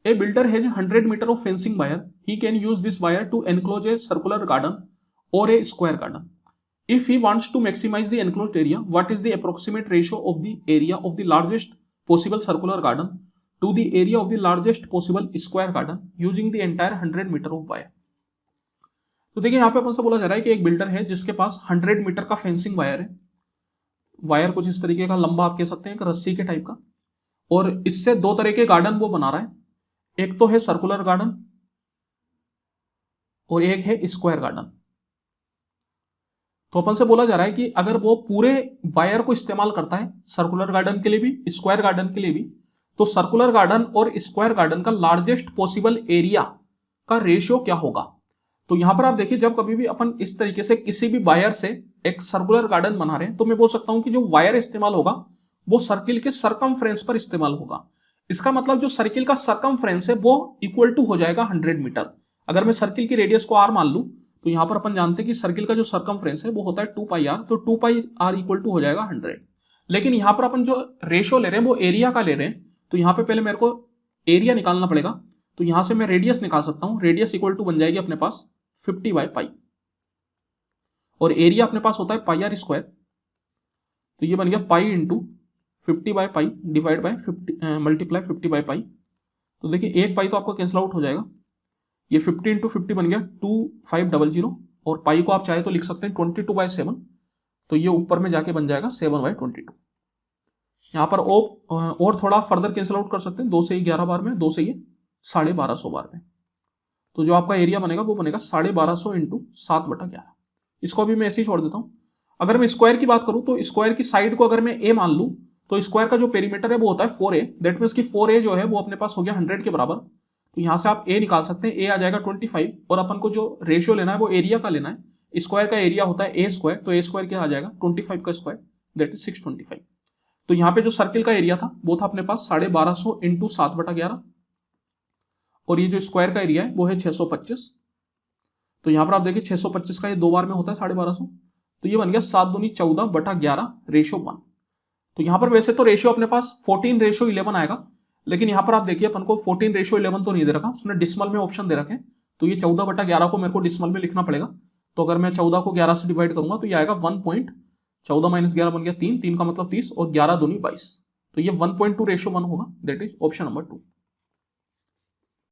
A builder has 100 meter of fencing wire. He can use this wire to enclose a circular garden or a square garden. If he wants to maximize the enclosed area, what is the approximate ratio of the area of the largest possible circular garden to the area of the largest possible square garden using the entire 100 meter of wire? तो देखिए यहाँ पे अपन से बोला जा रहा है कि एक बिल्डर है जिसके पास 100 मीटर का फेंसिंग वायर है। वायर कुछ इस तरीके का लंबा आप कह सकते हैं, एक रस्सी के टाइप का, और इससे दो तरह के गार्डन वो बना रहा है। एक तो है सर्कुलर गार्डन और एक है स्क्वायर गार्डन। तो अपन से बोला जा रहा है कि अगर वो पूरे वायर को इस्तेमाल करता है सर्कुलर गार्डन के लिए भी स्क्वायर गार्डन के लिए भी, तो सर्कुलर गार्डन और स्क्वायर गार्डन का लार्जेस्ट पॉसिबल एरिया का रेशियो क्या होगा। तो यहां पर आप देखिए, जब कभी भी अपन इस तरीके से किसी भी वायर से एक सर्कुलर गार्डन बना रहे हैं तो मैं बोल सकता हूं कि जो वायर इस्तेमाल होगा वो सर्किल के सरकमफ्रेंस पर इस्तेमाल होगा। इसका मतलब जो सर्किल का सरकमफ्रेंस है वो इक्वल टू हो जाएगा 100 मीटर। अगर मैं सर्किल की रेडियस को r मान लूं तो यहां पर अपन जानते हैं कि सर्किल का जो सरकमफ्रेंस है वो होता है 2πr, तो 2πr इक्वल टू हो जाएगा 100। लेकिन यहां पर अपन जो रेशियो ले रहे हैं वो एरिया का ले रहे हैं, तो यहां पे पहले मेरे को एरिया निकालना पड़ेगा। तो यहां से मैं रेडियस निकाल सकता हूं, रेडियस इक्वल टू बन जाएगी अपने पास 50/π, और एरिया अपने पास होता है πr स्क्वायर, तो ये बन गया pi into 50/π divide by 50 multiply 50/π। तो देखिए एक पाई तो आपको कैंसिल आउट हो जाएगा, ये 50 इंटू 50 बन गया 2500, और पाई को आप चाहे तो लिख सकते हैं 22/7, तो ये ऊपर में जाके बन जाएगा 7/22। यहाँ पर और थोड़ा फर्दर कैंसिल आउट कर सकते हैं, 2 से ही 11 बार में, 2 से ये 1250 बार में, तो जो आपका एरिया बनेगा वो बनेगा 1250 इंटू 7/11। इसको भी मैं ऐसे ही छोड़ देता हूँ। अगर मैं स्क्वायर की बात करूँ तो स्क्वायर की साइड को अगर मैं ए मान लूँ तो स्क्वायर का जो पेरीमीटर है वो होता है 4a, दैट मीन्स कि 4a जो है वो अपने पास हो गया 100 के बराबर। तो यहां से आप a निकाल सकते हैं, a आ जाएगा 25, और अपन को जो रेशियो लेना है वो एरिया का लेना है। स्क्वायर का एरिया होता है a स्क्वायर, तो a स्क्वायर क्या आ जाएगा 25 का स्क्वायर, दैट इज 625। तो यहाँ पे जो सर्किल का एरिया था वो था अपने पास 1250 इंटू 7/11, और ये जो स्क्वायर का एरिया है वो है 625। तो यहाँ पर आप देखिए 625 का ये 2 बार में होता है 1250, तो ये बन गया 7 दूनी 14/11 रेशियो 1। तो यहाँ पर वैसे तो रेशियो अपने पास 14:11 आएगा, लेकिन यहाँ पर आप देखिए अपन को 14:11 तो नहीं दे रखा, उसने डिसमल में ऑप्शन दे रखे हैं, तो ये 14/11 को मेरे को डिसमल में लिखना पड़ेगा। तो अगर मैं 14 को 11 से डिवाइड करूंगा तो ये आएगा 1.14 - 11 बन गया 3, 3 का मतलब 30, और 11 दूनी 22, तो ये 1.2 रेशियो 1 होगा, दैट इज ऑप्शन नंबर 2।